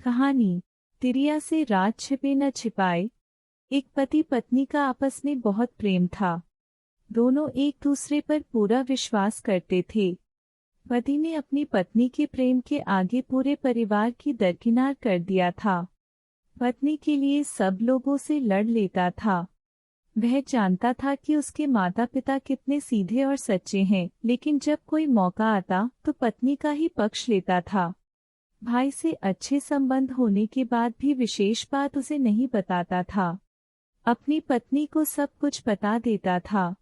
कहानी तिरिया से राज छिपे न छिपाए। एक पति पत्नी का आपस में बहुत प्रेम था। दोनों एक दूसरे पर पूरा विश्वास करते थे। पति ने अपनी पत्नी के प्रेम के आगे पूरे परिवार की दरकिनार कर दिया था। पत्नी के लिए सब लोगों से लड़ लेता था। वह जानता था कि उसके माता पिता कितने सीधे और सच्चे हैं, लेकिन जब कोई मौका आता तो पत्नी का ही पक्ष लेता था। भाई से अच्छे संबंध होने के बाद भी विशेष बात उसे नहीं बताता था। अपनी पत्नी को सब कुछ बता देता था।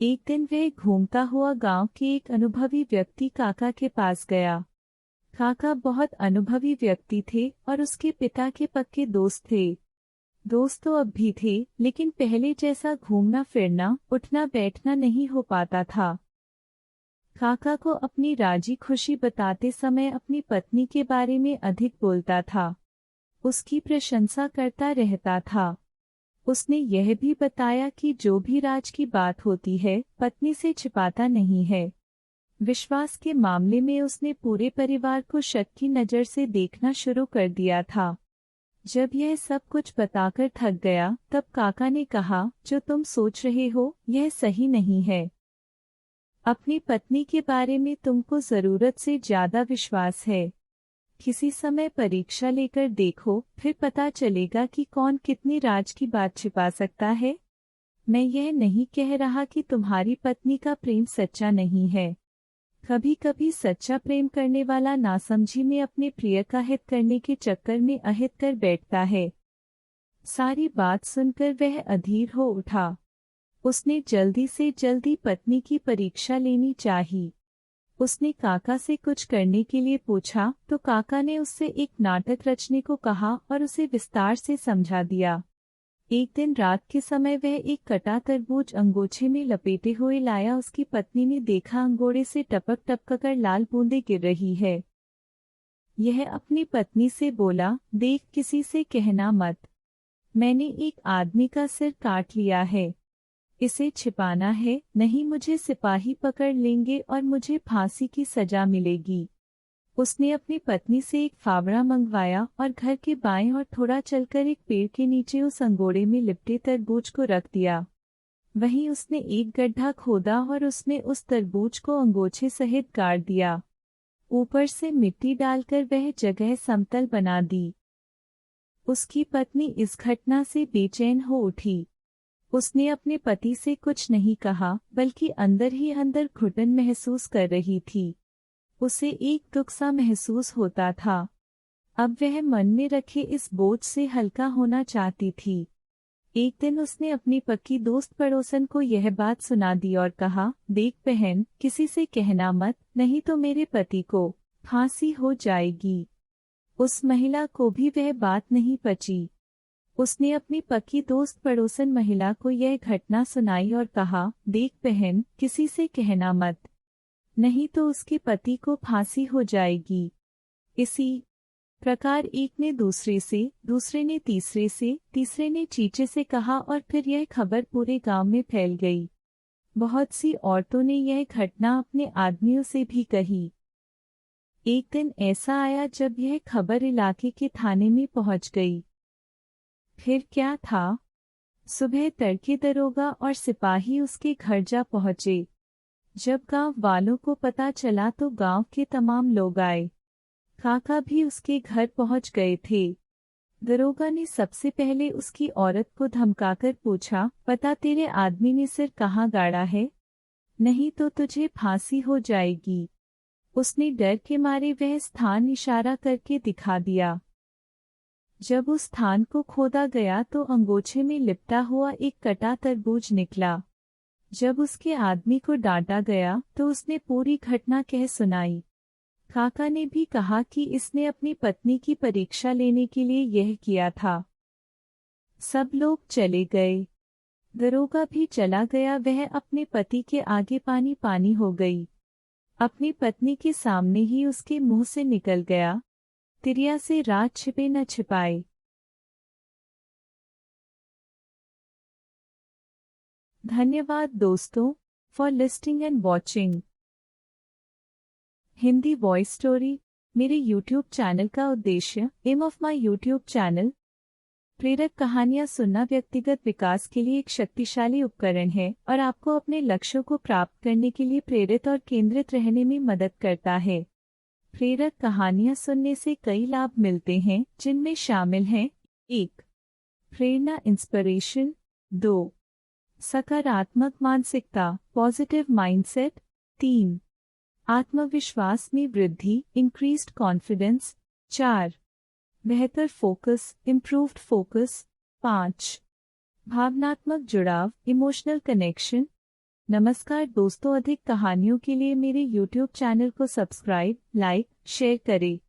एक दिन वह घूमता हुआ गांव के एक अनुभवी व्यक्ति काका के पास गया। काका बहुत अनुभवी व्यक्ति थे और उसके पिता के पक्के दोस्त थे। दोस्त तो अब भी थे, लेकिन पहले जैसा घूमना फिरना उठना बैठना नहीं हो पाता था। काका को अपनी राजी खुशी बताते समय अपनी पत्नी के बारे में अधिक बोलता था। उसकी प्रशंसा करता रहता था। उसने यह भी बताया कि जो भी राज की बात होती है पत्नी से छिपाता नहीं है। विश्वास के मामले में उसने पूरे परिवार को शक की नज़र से देखना शुरू कर दिया था। जब यह सब कुछ बताकर थक गया तब काका ने कहा, जो तुम सोच रहे हो यह सही नहीं है। अपनी पत्नी के बारे में तुमको जरूरत से ज्यादा विश्वास है। किसी समय परीक्षा लेकर देखो, फिर पता चलेगा कि कौन कितनी राज की बात छिपा सकता है। मैं यह नहीं कह रहा कि तुम्हारी पत्नी का प्रेम सच्चा नहीं है। कभी कभी सच्चा प्रेम करने वाला नासमझी में अपने प्रिय का हित करने के चक्कर में अहित कर बैठता है। सारी बात सुनकर वह अधीर हो उठा। उसने जल्दी से जल्दी पत्नी की परीक्षा लेनी चाहिए। उसने काका से कुछ करने के लिए पूछा तो काका ने उससे एक नाटक रचने को कहा और उसे विस्तार से समझा दिया। एक दिन रात के समय वह एक कटा तरबूज अंगोछे में लपेटे हुए लाया। उसकी पत्नी ने देखा अंगोड़े से टपक टपक कर लाल बूंदें गिर रही है। यह अपनी पत्नी से बोला, देख किसी से कहना मत। मैंने एक आदमी का सिर काट लिया है। इसे छिपाना है, नहीं मुझे सिपाही पकड़ लेंगे और मुझे फांसी की सजा मिलेगी। उसने अपनी पत्नी से एक फावड़ा मंगवाया और घर के बाएं और थोड़ा चलकर एक पेड़ के नीचे उस अंगोड़े में लिपटे तरबूज को रख दिया। वहीं उसने एक गड्ढा खोदा और उसमें उस तरबूज को अंगोछे सहित गाड़ दिया। ऊपर से मिट्टी डालकर वह जगह समतल बना दी। उसकी पत्नी इस घटना से बेचैन हो उठी। उसने अपने पति से कुछ नहीं कहा, बल्कि अंदर ही अंदर घुटन महसूस कर रही थी। उसे एक दुख सा महसूस होता था। अब वह मन में रखे इस बोझ से हल्का होना चाहती थी। एक दिन उसने अपनी पक्की दोस्त पड़ोसन को यह बात सुना दी और कहा, देख बहन, किसी से कहना मत, नहीं तो मेरे पति को फांसी हो जाएगी। उस महिला को भी वह बात नहीं पची। उसने अपनी पक्की दोस्त पड़ोसन महिला को यह घटना सुनाई और कहा, देख बहन, किसी से कहना मत, नहीं तो उसके पति को फांसी हो जाएगी। इसी प्रकार एक ने दूसरे से, दूसरे ने तीसरे से, तीसरे ने चीचे से कहा और फिर यह खबर पूरे गांव में फैल गई। बहुत सी औरतों ने यह घटना अपने आदमियों से भी कही। एक दिन ऐसा आया जब यह खबर इलाके के थाने में पहुंच गई। फिर क्या था, सुबह तड़के दरोगा और सिपाही उसके घर जा पहुंचे। जब गांव वालों को पता चला तो गांव के तमाम लोग आए। काका भी उसके घर पहुंच गए थे। दरोगा ने सबसे पहले उसकी औरत को धमकाकर पूछा, पता तेरे आदमी ने सिर कहाँ गाड़ा है, नहीं तो तुझे फांसी हो जाएगी। उसने डर के मारे वह स्थान इशारा करके दिखा दिया। जब उस स्थान को खोदा गया तो अंगोछे में लिपटा हुआ एक कटा तरबूज निकला। जब उसके आदमी को डांटा गया तो उसने पूरी घटना कह सुनाई। काका ने भी कहा कि इसने अपनी पत्नी की परीक्षा लेने के लिए यह किया था। सब लोग चले गए। दरोगा भी चला गया। वह अपने पति के आगे पानी पानी हो गई। अपनी पत्नी के सामने ही उसके मुंह से निकल गया, तिरिया से राज छिपे न छिपाए। धन्यवाद दोस्तों for listing and watching Hindi voice story. मेरे YouTube चैनल का उद्देश्य aim of my YouTube channel प्रेरक कहानियां सुनना व्यक्तिगत विकास के लिए एक शक्तिशाली उपकरण है और आपको अपने लक्ष्यों को प्राप्त करने के लिए प्रेरित और केंद्रित रहने में मदद करता है। प्रेरक कहानियां सुनने से कई लाभ मिलते हैं, जिनमें शामिल हैं: 1. प्रेरणा इंस्पिरेशन। 2. सकारात्मक मानसिकता पॉजिटिव माइंडसेट। 3. आत्मविश्वास में वृद्धि इंक्रीज्ड कॉन्फिडेंस। 4. बेहतर फोकस इम्प्रूव्ड फोकस। 5. भावनात्मक जुड़ाव इमोशनल कनेक्शन। नमस्कार दोस्तों, अधिक कहानियों के लिए मेरे YouTube चैनल को सब्सक्राइब, लाइक, शेयर करें।